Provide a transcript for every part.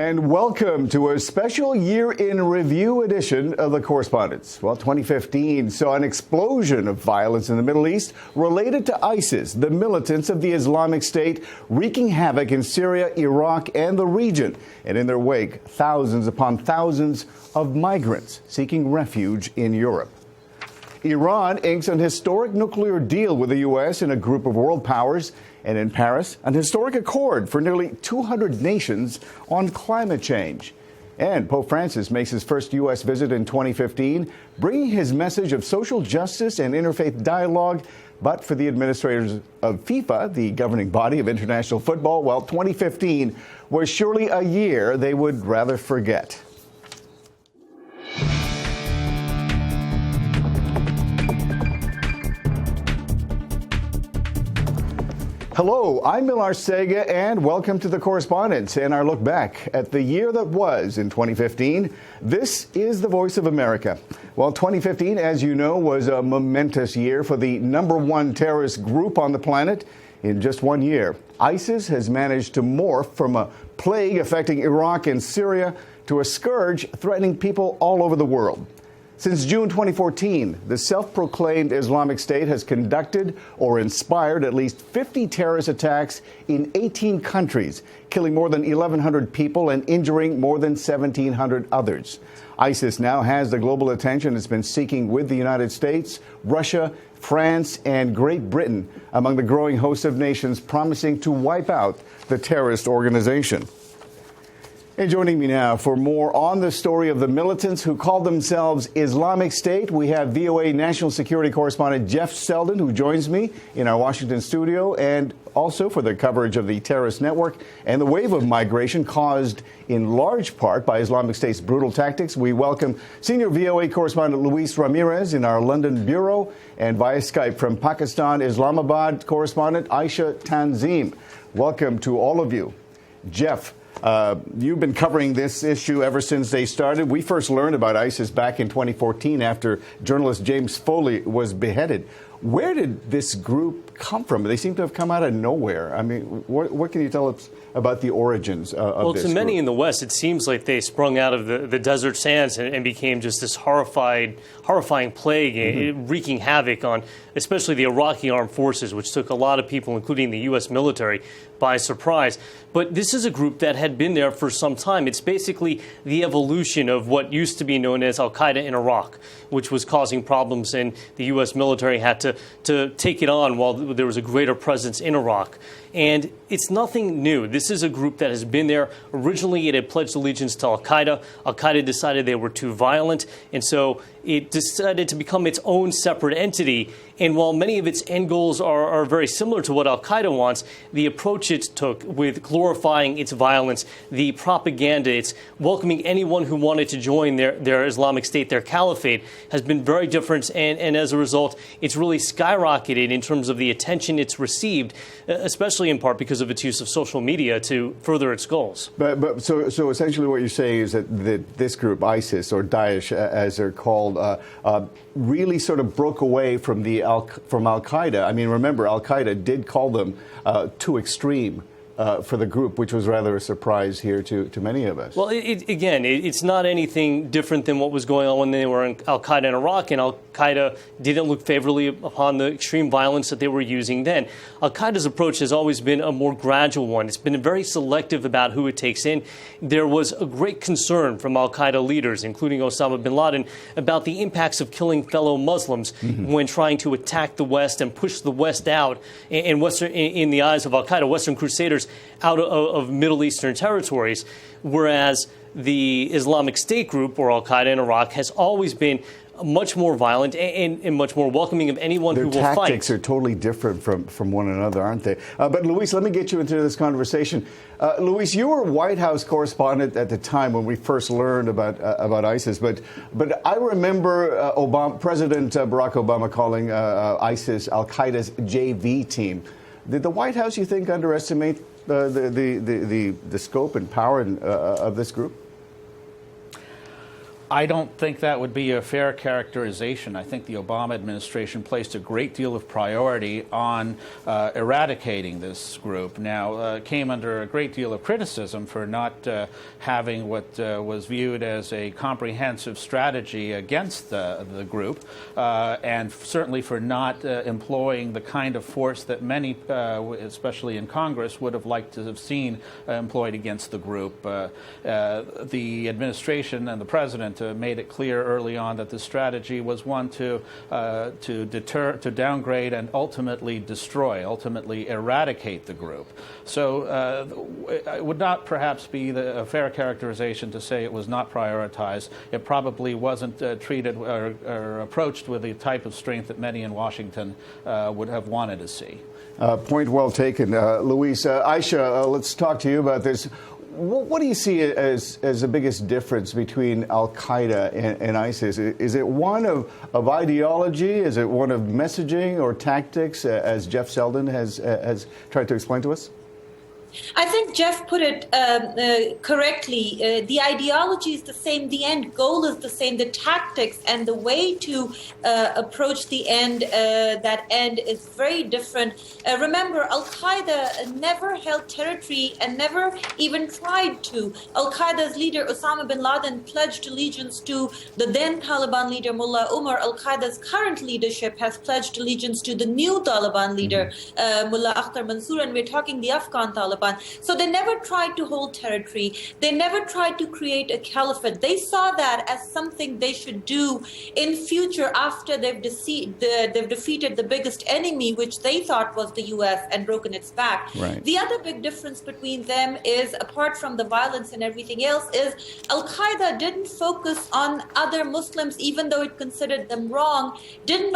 And welcome to a special year in review edition of the Correspondents. Well, 2015 saw an explosion of violence in the Middle East related to ISIS, the militants of the Islamic State, wreaking havoc in Syria, Iraq, and the region. And in their wake, thousands upon thousands of migrants seeking refuge in Europe. Iran inks an historic nuclear deal with the U.S. and a group of world powers. And in Paris, an historic accord for nearly 200 nations on climate change. And Pope Francis makes his first U.S. visit in 2015, bringing his message of social justice and interfaith dialogue. But for the administrators of FIFA, the governing body of international football, well, 2015 was surely a year they would rather forget. Hello, I'm Mil Arcega, and welcome to the Correspondents and our look back at the year that was in 2015. This is the Voice of America. Well, 2015, as you know, was a momentous year for the #1 terrorist group on the planet. In just 1 year, ISIS has managed to morph from a plague affecting Iraq and Syria to a scourge threatening people all over the world. Since June 2014, the self-proclaimed Islamic State has conducted or inspired at least 50 terrorist attacks in 18 countries, killing more than 1,100 people and injuring more than 1,700 others. ISIS now has the global attention it's been seeking with the United States, Russia, France, and Great Britain among the growing host of nations promising to wipe out the terrorist organization. And joining me now for more on the story of the militants who call themselves Islamic State, we have VOA national security correspondent Jeff Selden, who joins me in our Washington studio, and also for the coverage of the terrorist network and the wave of migration caused in large part by Islamic State's brutal tactics. We welcome senior VOA correspondent Luis Ramirez in our London bureau, and via Skype from Pakistan, Islamabad correspondent Aisha Tanzim. Welcome to all of you. Jeff, you've been covering this issue ever since they started. We first learned about ISIS back in 2014 after journalist James Foley was beheaded. Where did this group come from? They seem to have come out of nowhere. I mean, what can you tell us about the origins of this group? Well, to many in the West, it seems like they sprung out of the desert sands and became just this horrifying plague, wreaking havoc on especially the Iraqi armed forces, which took a lot of people, including the U.S. military, by surprise. But this is a group that had been there for some time. It's basically the evolution of what used to be known as al-Qaeda in Iraq, which was causing problems, and the U.S. military had to take it on while there was a greater presence in Iraq. And it's nothing new. This is a group that has been there. Originally, it had pledged allegiance to al-Qaeda. Al-Qaeda decided they were too violent, and so it decided to become its own separate entity. And while many of its end goals are very similar to what al-Qaeda wants, the approach it took with glorifying its violence, the propaganda, it's welcoming anyone who wanted to join their Islamic State, their caliphate, has been very different. And as a result, it's really skyrocketed in terms of the attention it's received, especially in part because of its use of social media to further its goals. But so essentially what you're saying is that this group, ISIS or Daesh, as they're called, really sort of broke away from al-Qaeda. I mean, remember, al-Qaeda did call them too extreme for the group, which was rather a surprise here to many of us. Well, it's not anything different than what was going on when they were in al-Qaeda in Iraq, and al-Qaeda didn't look favorably upon the extreme violence that they were using then. Al-Qaeda's approach has always been a more gradual one. It's been very selective about who it takes in. There was a great concern from al-Qaeda leaders, including Osama bin Laden, about the impacts of killing fellow Muslims when trying to attack the West and push the West out, in the eyes of al-Qaeda, Western crusaders, out of Middle Eastern territories, whereas the Islamic State group, or al-Qaeda in Iraq, has always been much more violent and much more welcoming of anyone who will fight. Their tactics are totally different from one another, aren't they? But Luis, let me get you into this conversation. Luis, you were White House correspondent at the time when we first learned about ISIS, but I remember President Barack Obama calling ISIS al-Qaeda's JV team. Did the White House, you think, underestimate the scope and power of this group? I don't think that would be a fair characterization. I think the Obama administration placed a great deal of priority on eradicating this group. Now, came under a great deal of criticism for not having what was viewed as a comprehensive strategy against the group, and certainly for not employing the kind of force that many, especially in Congress, would have liked to have seen employed against the group. The administration and the president made it clear early on that the strategy was one to deter, to downgrade, and ultimately destroy, ultimately eradicate the group. So it would not perhaps be a fair characterization to say it was not prioritized. It probably wasn't treated or approached with the type of strength that many in Washington would have wanted to see. Point well taken. Luis, Aisha, let's talk to you about this. What do you see as the biggest difference between al-Qaeda and ISIS? Is it one of ideology? Is it one of messaging or tactics, as Jeff Selden has tried to explain to us? I think Jeff put it correctly. The ideology is the same. The end goal is the same. The tactics and the way to approach the end, that end is very different. Remember, Al-Qaeda never held territory and never even tried to. Al-Qaeda's leader, Osama bin Laden, pledged allegiance to the then Taliban leader, Mullah Omar. Al-Qaeda's current leadership has pledged allegiance to the new Taliban leader, Mullah Akhtar Mansour, and we're talking the Afghan Taliban. So they never tried to hold territory. They never tried to create a caliphate. They saw that as something they should do in future after they've defeated the biggest enemy, which they thought was the U.S., and broken its back. Right. The other big difference between them is, apart from the violence and everything else, is Al-Qaeda didn't focus on other Muslims, even though it considered them wrong, didn't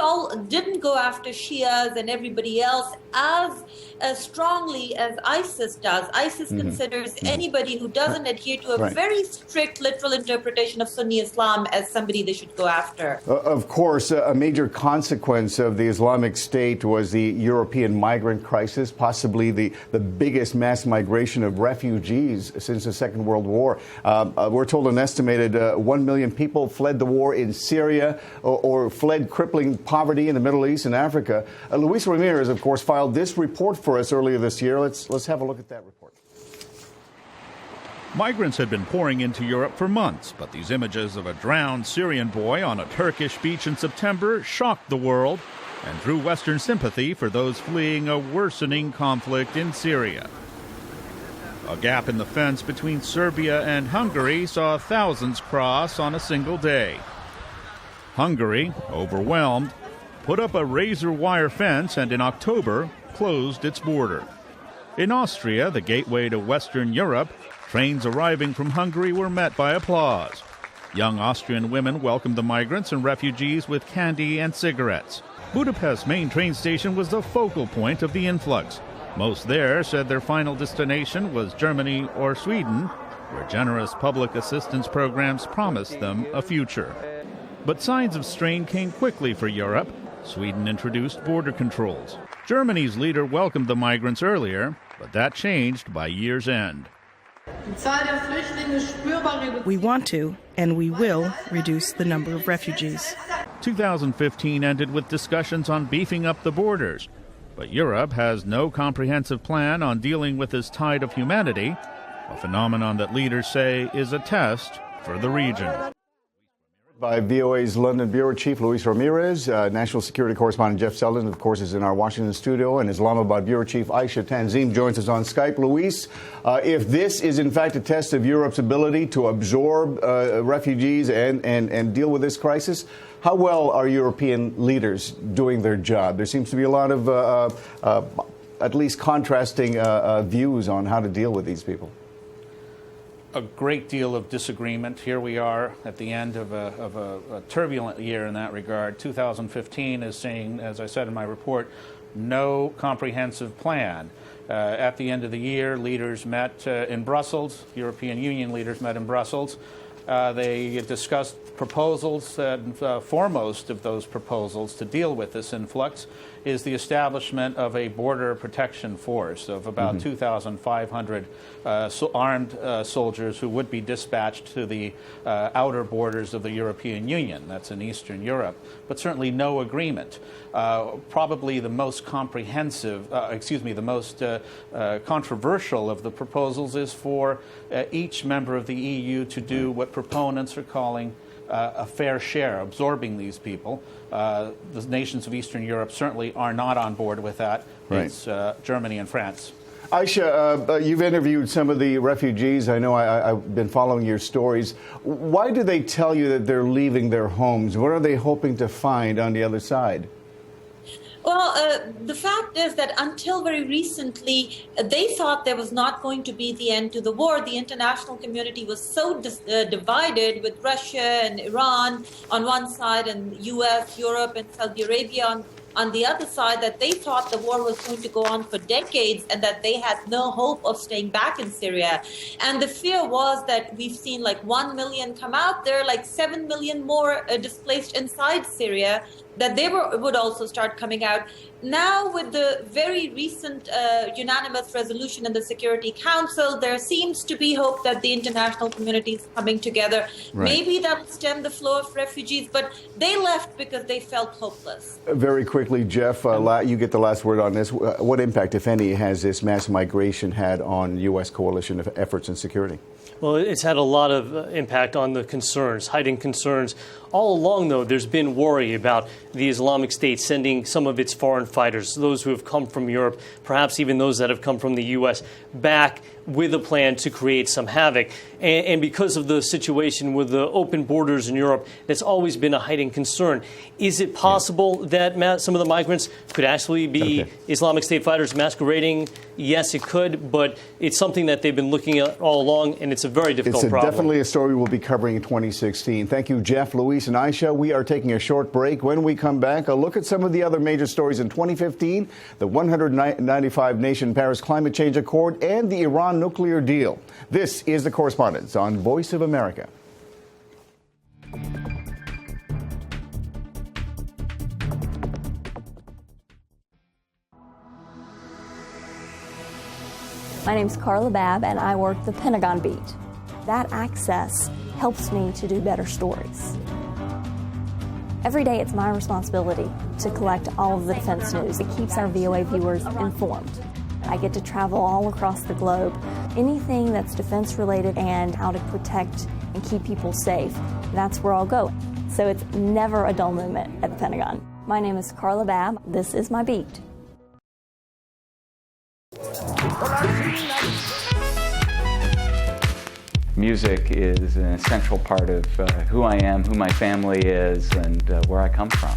go after Shias and everybody else as strongly as ISIS does. ISIS considers anybody who doesn't adhere to a very strict literal interpretation of Sunni Islam as somebody they should go after. Of course, a major consequence of the Islamic State was the European migrant crisis, possibly the biggest mass migration of refugees since the Second World War. We're told an estimated 1 million people fled the war in Syria or fled crippling poverty in the Middle East and Africa. Luis Ramirez, of course, filed this report for us earlier this year. Let's have a look at that report. Migrants had been pouring into Europe for months, but these images of a drowned Syrian boy on a Turkish beach in September shocked the world and drew Western sympathy for those fleeing a worsening conflict in Syria. A gap in the fence between Serbia and Hungary saw thousands cross on a single day. Hungary, overwhelmed, put up a razor wire fence and in October closed its border. In Austria, the gateway to Western Europe, trains arriving from Hungary were met by applause. Young Austrian women welcomed the migrants and refugees with candy and cigarettes. Budapest's main train station was the focal point of the influx. Most there said their final destination was Germany or Sweden, where generous public assistance programs promised them a future. But signs of strain came quickly for Europe. Sweden introduced border controls. Germany's leader welcomed the migrants earlier, but that changed by year's end. We want to, and we will, reduce the number of refugees. 2015 ended with discussions on beefing up the borders, but Europe has no comprehensive plan on dealing with this tide of humanity, a phenomenon that leaders say is a test for the region. By VOA's London Bureau Chief Luis Ramirez, National Security Correspondent Jeff Selden, of course, is in our Washington studio, and Islamabad Bureau Chief Aisha Tanzim joins us on Skype. Luis, if this is in fact a test of Europe's ability to absorb refugees and deal with this crisis, how well are European leaders doing their job? There seems to be a lot of at least contrasting views on how to deal with these people. A great deal of disagreement. Here we are at the end of a turbulent year in that regard. 2015 is seeing, as I said in my report, no comprehensive plan. At the end of the year, leaders met in Brussels, European Union leaders met in Brussels. They discussed proposals, and foremost of those proposals to deal with this influx is the establishment of a border protection force of about 2,500 armed soldiers who would be dispatched to the outer borders of the European Union. That's in Eastern Europe, but certainly no agreement. Probably the most comprehensive, the most controversial of the proposals is for each member of the EU to do what proponents are calling a fair share, absorbing these people. The nations of Eastern Europe certainly are not on board with that. Right. It's Germany and France. Aisha, you've interviewed some of the refugees. I know I've been following your stories. Why do they tell you that they're leaving their homes? What are they hoping to find on the other side? Well, the fact is that until very recently, they thought there was not going to be the end to the war. The international community was so divided, with Russia and Iran on one side and U.S., Europe, and Saudi Arabia on the other side, that they thought the war was going to go on for decades and that they had no hope of staying back in Syria. And the fear was that we've seen like 1 million come out. There are like 7 million more displaced inside Syria, that they would also start coming out. Now, with the very recent unanimous resolution in the Security Council, there seems to be hope that the international community is coming together. Right. Maybe that will stem the flow of refugees, but they left because they felt hopeless. Very quickly, Jeff, you get the last word on this. What impact, if any, has this mass migration had on U.S. coalition efforts in security? Well, it's had a lot of impact on the concerns, hiding concerns. All along, though, there's been worry about the Islamic State sending some of its foreign fighters, those who have come from Europe, perhaps even those that have come from the U.S., back with a plan to create some havoc. And because of the situation with the open borders in Europe, that's always been a hiding concern. Is it possible that some of the migrants could actually be Islamic State fighters masquerading? Yes, it could, but it's something that they've been looking at all along, and it's a very difficult problem. It's definitely a story we'll be covering in 2016. Thank you, Jeff, Luis, and Aisha. We are taking a short break. When we come back, a look at some of the other major stories in 2015, the 195-nation Paris Climate Change Accord, and the Iran nuclear deal. This is The Correspondents on Voice of America. My name's Carla Babb, and I work the Pentagon beat. That access helps me to do better stories. Every day, it's my responsibility to collect all of the defense news. It keeps our VOA viewers informed. I get to travel all across the globe. Anything that's defense-related and how to protect and keep people safe, that's where I'll go. So it's never a dull moment at the Pentagon. My name is Carla Babb. This is my beat. Music is an essential part of who I am, who my family is, and where I come from.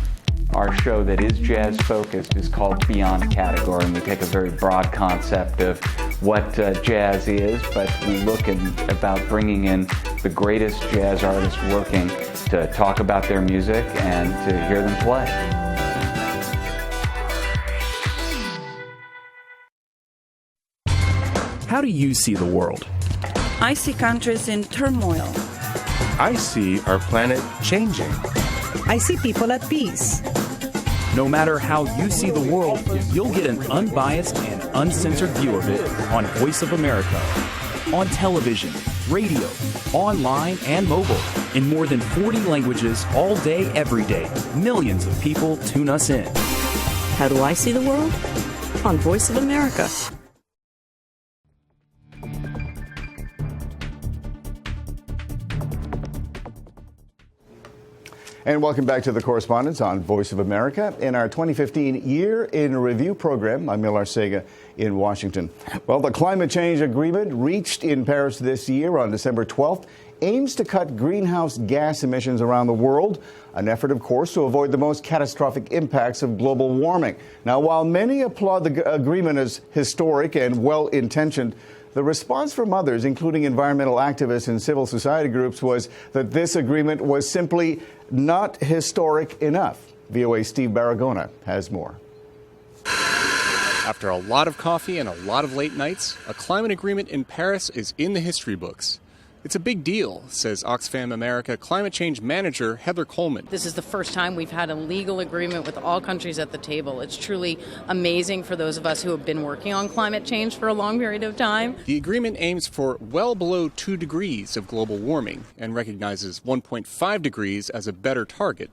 Our show that is jazz-focused is called Beyond Category, and we take a very broad concept of what jazz is, but we look about bringing in the greatest jazz artists working to talk about their music and to hear them play. How do you see the world? I see countries in turmoil. I see our planet changing. I see people at peace. No matter how you see the world, you'll get an unbiased and uncensored view of it on Voice of America. On television, radio, online, and mobile. In more than 40 languages all day, every day. Millions of people tune us in. How do I see the world? On Voice of America. And welcome back to The Correspondents on Voice of America. In our 2015 Year in Review program, I'm Mil Arcega in Washington. Well, the climate change agreement reached in Paris this year on December 12th aims to cut greenhouse gas emissions around the world, an effort, of course, to avoid the most catastrophic impacts of global warming. Now, while many applaud the agreement as historic and well-intentioned, the response from others, including environmental activists and civil society groups, was that this agreement was simply not historic enough. VOA's Steve Baragona has more. After a lot of coffee and a lot of late nights, a climate agreement in Paris is in the history books. It's a big deal, says Oxfam America climate change manager Heather Coleman. This is the first time we've had a legal agreement with all countries at the table. It's truly amazing for those of us who have been working on climate change for a long period of time. The agreement aims for well below 2 degrees of global warming and recognizes 1.5 degrees as a better target.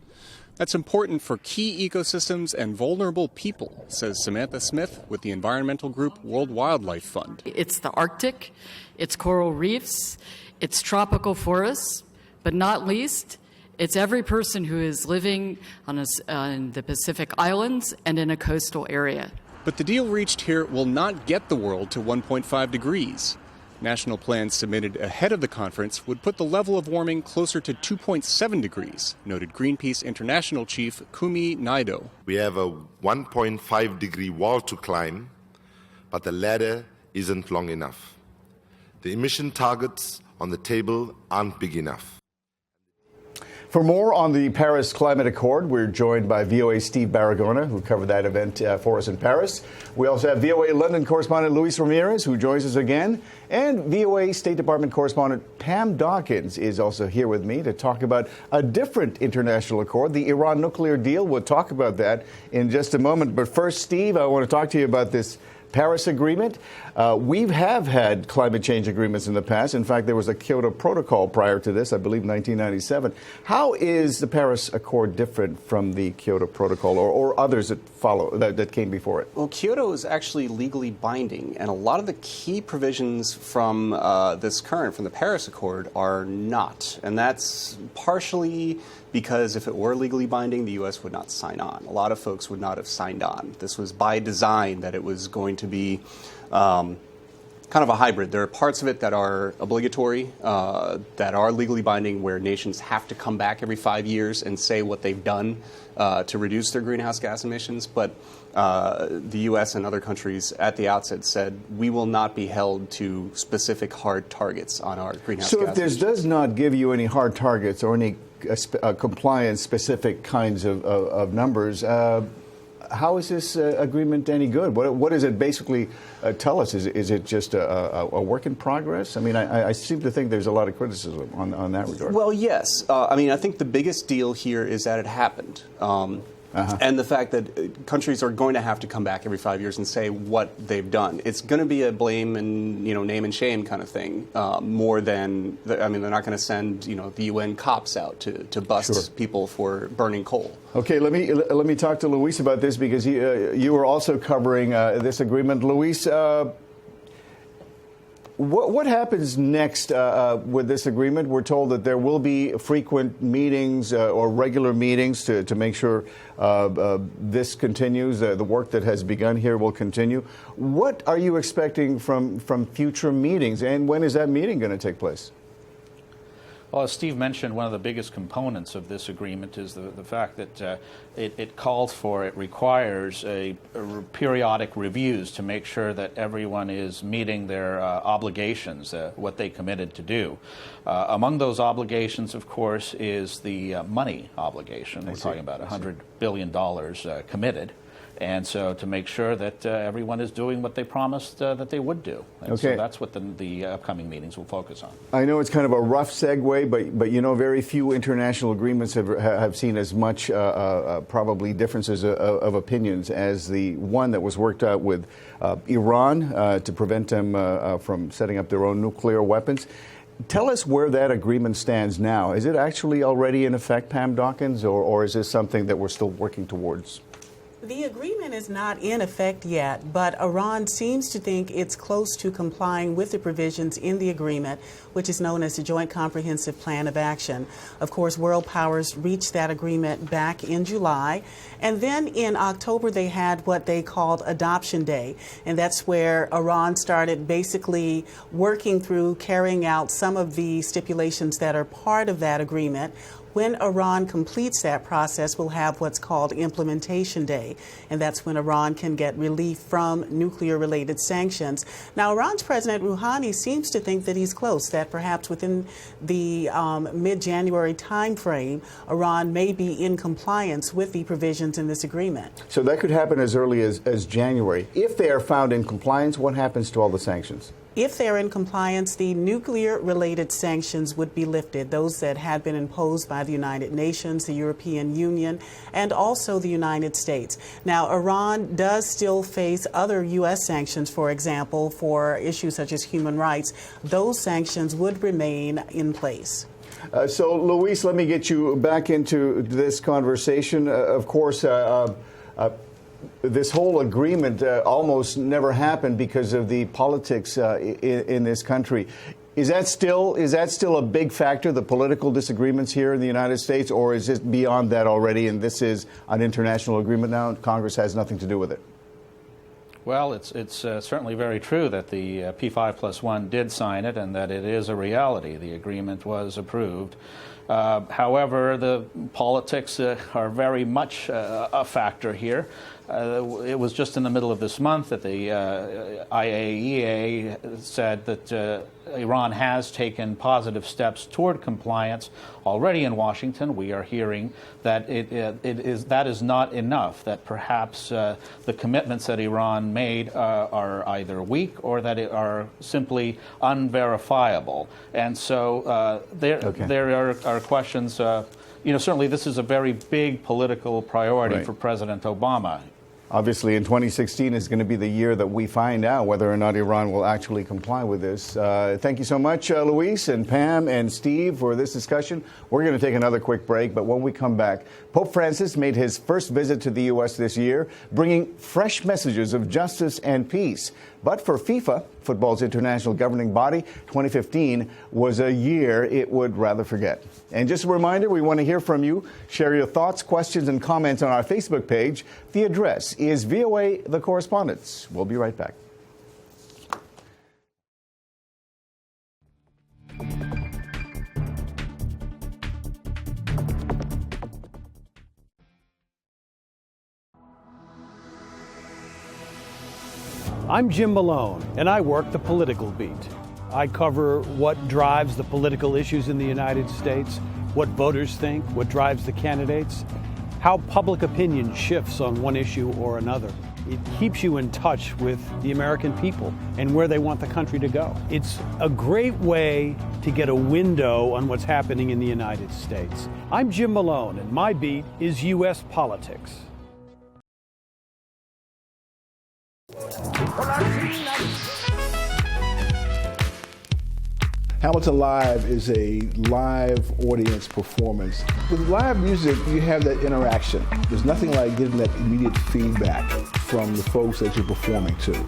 That's important for key ecosystems and vulnerable people, says Samantha Smith with the environmental group World Wildlife Fund. It's the Arctic, it's coral reefs, it's tropical forests, but not least, it's every person who is living on the Pacific Islands and in a coastal area. But the deal reached here will not get the world to 1.5 degrees. National plans submitted ahead of the conference would put the level of warming closer to 2.7 degrees, noted Greenpeace International Chief Kumi Naido. We have a 1.5 degree wall to climb, but the ladder isn't long enough. The emission targets on the table aren't big enough. For more on the Paris Climate Accord, we're joined by VOA Steve Baragona, who covered that event for us in Paris. We also have VOA London correspondent Luis Ramirez, who joins us again. And VOA State Department correspondent Pam Dawkins is also here with me to talk about a different international accord, the Iran nuclear deal. We'll talk about that in just a moment. But first, Steve, I want to talk to you about this Paris Agreement. We have had climate change agreements in the past. In fact, there was a Kyoto Protocol prior to this, I believe 1997. How is the Paris Accord different from the Kyoto Protocol or others that follow that came before it? Well, Kyoto is actually legally binding, and a lot of the key provisions from from the Paris Accord are not. And that's partially because if it were legally binding, the U.S. would not sign on. A lot of folks would not have signed on. This was by design that it was going to be kind of a hybrid. There are parts of it that are obligatory, that are legally binding, where nations have to come back every 5 years and say what they've done to reduce their greenhouse gas emissions. But the U.S. and other countries at the outset said we will not be held to specific hard targets on our greenhouse gas emissions. So if this does not give you any hard targets or any compliance-specific kinds of numbers, how is this agreement any good? What does it basically tell us? Is it just a work in progress? I mean, I seem to think there's a lot of criticism on that regard. Well, yes. I mean, I think the biggest deal here is that it happened. And the fact that countries are going to have to come back every 5 years and say what they've done. It's going to be a blame and name and shame kind of thing, more than they're not going to send the UN cops out to bust people for burning coal. Okay, let me talk to Luis about this because you were also covering this agreement, Luis. What happens next with this agreement? We're told that there will be frequent meetings or regular meetings to make sure this continues. The work that has begun here will continue. What are you expecting from future meetings, and when is that meeting going to take place? Well, as Steve mentioned, one of the biggest components of this agreement is the fact that it requires periodic reviews to make sure that everyone is meeting their obligations, what they committed to do. Among those obligations, of course, is the money obligation. We're talking about $100 billion committed. And so to make sure that everyone is doing what they promised that they would do. And so that's what the upcoming meetings will focus on. I know it's kind of a rough segue, but very few international agreements have seen as much probably differences of opinions as the one that was worked out with Iran to prevent them from setting up their own nuclear weapons. Tell us where that agreement stands now. Is it actually already in effect, Pam Dawkins, or is this something that we're still working towards? The agreement is not in effect yet, but Iran seems to think it's close to complying with the provisions in the agreement, which is known as the Joint Comprehensive Plan of Action. Of course, world powers reached that agreement back in July, and then in October they had what they called Adoption Day, and that's where Iran started basically working through carrying out some of the stipulations that are part of that agreement. When Iran completes that process, we'll have what's called Implementation Day, and that's when Iran can get relief from nuclear-related sanctions. Now, Iran's President Rouhani seems to think that he's close, that perhaps within the mid-January timeframe, Iran may be in compliance with the provisions in this agreement. So that could happen as early as January. If they are found in compliance, what happens to all the sanctions? If they're in compliance, the nuclear-related sanctions would be lifted, those that had been imposed by the United Nations, the European Union, and also the United States. Now, Iran does still face other U.S. sanctions, for example, for issues such as human rights. Those sanctions would remain in place. So, Luis, let me get you back into this conversation. Of course, this whole agreement almost never happened because of the politics in this country. Is that still a big factor, the political disagreements here in the United States, or is it beyond that already, and this is an international agreement now, and Congress has nothing to do with it? Well, it's certainly very true that the P5+1 did sign it and that it is a reality. The agreement was approved. However, the politics are very much a factor here. It was just in the middle of this month that the IAEA said that Iran has taken positive steps toward compliance. Already in Washington, we are hearing that that is not enough, that perhaps the commitments that Iran made are either weak or that are simply unverifiable. And so there are questions. Certainly this is a very big political priority for President Obama. Obviously, in 2016 is going to be the year that we find out whether or not Iran will actually comply with this. Thank you so much, Luis and Pam and Steve, for this discussion. We're going to take another quick break, but when we come back, Pope Francis made his first visit to the U.S. this year, bringing fresh messages of justice and peace. But for FIFA, football's international governing body, 2015 was a year it would rather forget. And just a reminder, we want to hear from you. Share your thoughts, questions, and comments on our Facebook page. The address is VOA The Correspondents. We'll be right back. I'm Jim Malone, and I work the political beat. I cover what drives the political issues in the United States, what voters think, what drives the candidates, how public opinion shifts on one issue or another. It keeps you in touch with the American people and where they want the country to go. It's a great way to get a window on what's happening in the United States. I'm Jim Malone, and my beat is U.S. politics. Hamilton Live is a live audience performance. With live music, you have that interaction. There's nothing like getting that immediate feedback from the folks that you're performing to.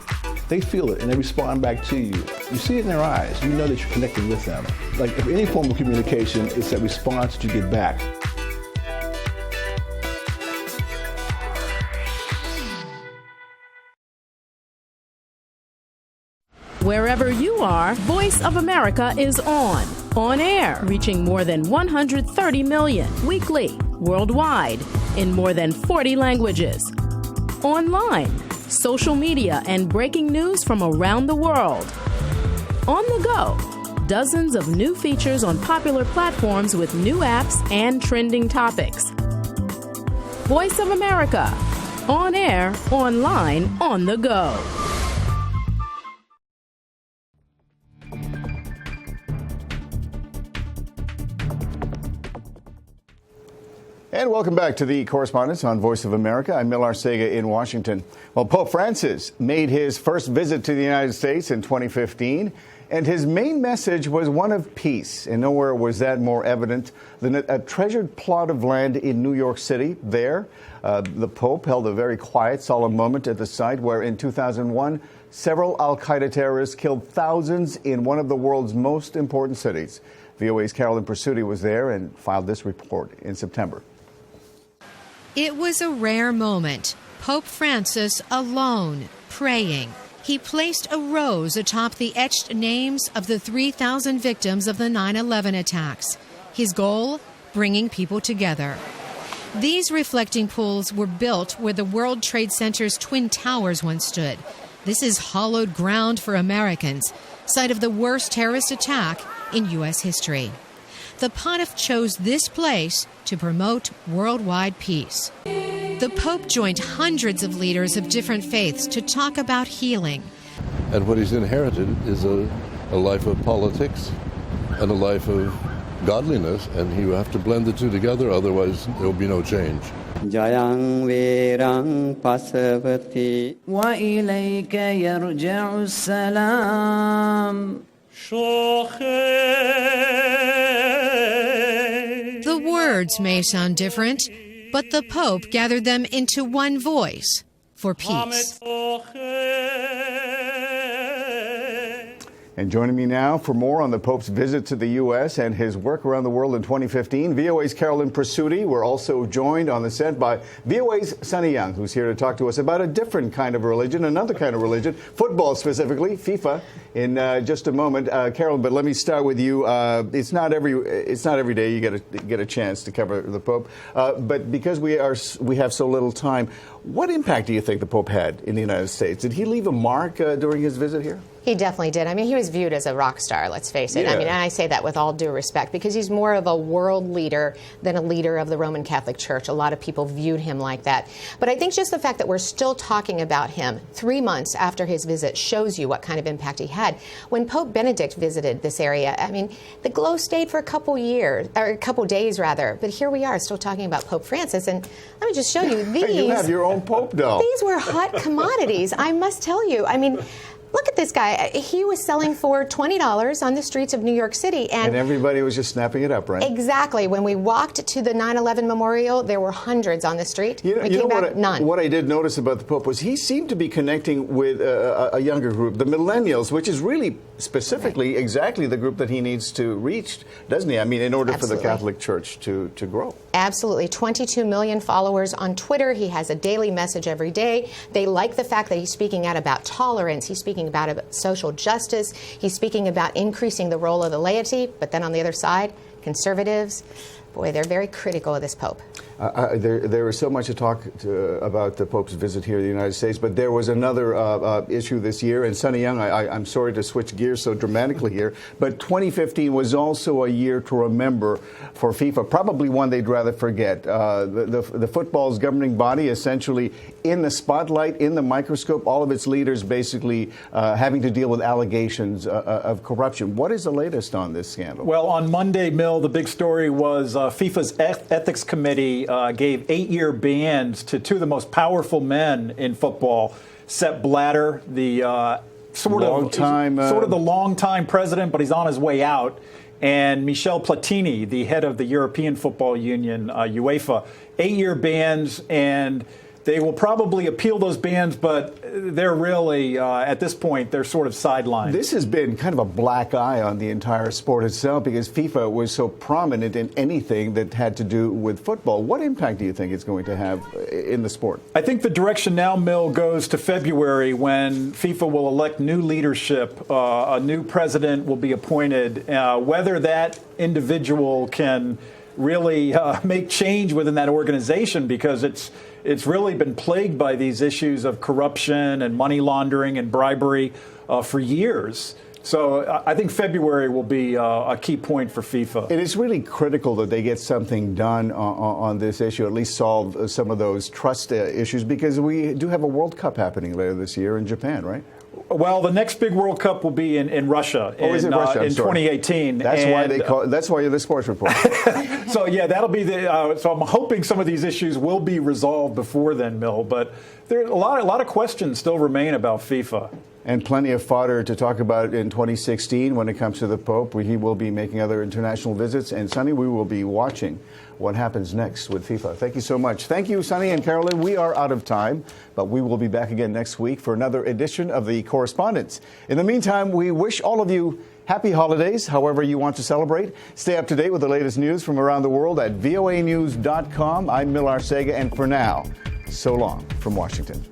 They feel it and they respond back to you. You see it in their eyes. You know that you're connecting with them. Like if any form of communication, it's that response that you get back. Wherever you are, Voice of America is on air, reaching more than 130 million weekly, worldwide, in more than 40 languages. Online, social media, and breaking news from around the world. On the go, dozens of new features on popular platforms with new apps and trending topics. Voice of America, on air, online, on the go. And welcome back to the Correspondents on Voice of America. I'm Mil Arcega in Washington. Well, Pope Francis made his first visit to the United States in 2015, and his main message was one of peace. And nowhere was that more evident than a treasured plot of land in New York City. There, the Pope held a very quiet, solemn moment at the site where in 2001, several al-Qaeda terrorists killed thousands in one of the world's most important cities. VOA's Carolyn Pursuti was there and filed this report in September. It was a rare moment. Pope Francis alone, praying. He placed a rose atop the etched names of the 3,000 victims of the 9/11 attacks. His goal? Bringing people together. These reflecting pools were built where the World Trade Center's Twin Towers once stood. This is hallowed ground for Americans, site of the worst terrorist attack in U.S. history. The Pontiff chose this place to promote worldwide peace. The Pope joined hundreds of leaders of different faiths to talk about healing. And what he's inherited is a life of politics and a life of godliness, and you have to blend the two together, otherwise there will be no change. Jayang Verang Pasavati Wa ilayka yarja'u salam. The words may sound different, but the Pope gathered them into one voice for peace. And joining me now for more on the Pope's visit to the U.S. and his work around the world in 2015, VOA's Carolyn Presutti. We're also joined on the set by VOA's Sunny Young, who's here to talk to us about a different kind of religion, another kind of religion, football specifically, FIFA, in just a moment. Carolyn, but let me start with you. It's not every day you get a chance to cover the Pope, but because we have so little time, what impact do you think the Pope had in the United States? Did he leave a mark during his visit here? He definitely did. I mean, he was viewed as a rock star, let's face it. Yeah. I mean, and I say that with all due respect because he's more of a world leader than a leader of the Roman Catholic Church. A lot of people viewed him like that. But I think just the fact that we're still talking about him 3 months after his visit shows you what kind of impact he had. When Pope Benedict visited this area, I mean, the glow stayed for a couple days rather. But here we are still talking about Pope Francis. And let me just show you these. You have your own Pope doll. These were hot commodities, I must tell you. I mean, look at this guy. He was selling for $20 on the streets of New York City. And everybody was just snapping it up, right? Exactly. When we walked to the 9/11 memorial, there were hundreds on the street. None. What I did notice about the Pope was he seemed to be connecting with a younger group, the millennials, which is really specifically exactly the group that he needs to reach, doesn't he? I mean, in order for the Catholic Church to grow. Absolutely. 22 million followers on Twitter. He has a daily message every day. They like the fact that he's speaking out about tolerance. He's speaking about social justice. He's speaking about increasing the role of the laity. But then on the other side, conservatives, boy, they're very critical of this Pope. There was so much to talk about the Pope's visit here in the United States, but there was another issue this year. And Sunny Young, I'm sorry to switch gears so dramatically here, but 2015 was also a year to remember for FIFA, probably one they'd rather forget. The football's governing body essentially in the spotlight, in the microscope, all of its leaders basically having to deal with allegations of corruption. What is the latest on this scandal? Well, on Monday, Mil, the big story was FIFA's ethics committee gave 8-year bans to two of the most powerful men in football. Sepp Blatter, the sort of the longtime president, but he's on his way out, and Michel Platini, the head of the European Football Union, UEFA. 8-year bans, and they will probably appeal those bans, but they're really, at this point, they're sort of sidelined. This has been kind of a black eye on the entire sport itself because FIFA was so prominent in anything that had to do with football. What impact do you think it's going to have in the sport? I think the direction now, Mil, goes to February when FIFA will elect new leadership. A new president will be appointed. Whether that individual can really make change within that organization, because it's really been plagued by these issues of corruption and money laundering and bribery for years. So I think February will be a key point for FIFA. It is really critical that they get something done on this issue, at least solve some of those trust issues, because we do have a World Cup happening later this year in Japan, right? Well, the next big World Cup will be in Russia in 2018. That's why you're the sports reporter. So yeah, that'll be so I'm hoping some of these issues will be resolved before then, Mil. But there a lot of questions still remain about FIFA. And plenty of fodder to talk about in 2016 when it comes to the Pope, where he will be making other international visits. And Sunny, we will be watching what happens next with FIFA. Thank you so much. Thank you, Sunny and Carolyn. We are out of time, but we will be back again next week for another edition of the Correspondents. In the meantime, we wish all of you happy holidays, however you want to celebrate. Stay up to date with the latest news from around the world at voanews.com. I'm Mil Arcega, and for now, so long from Washington.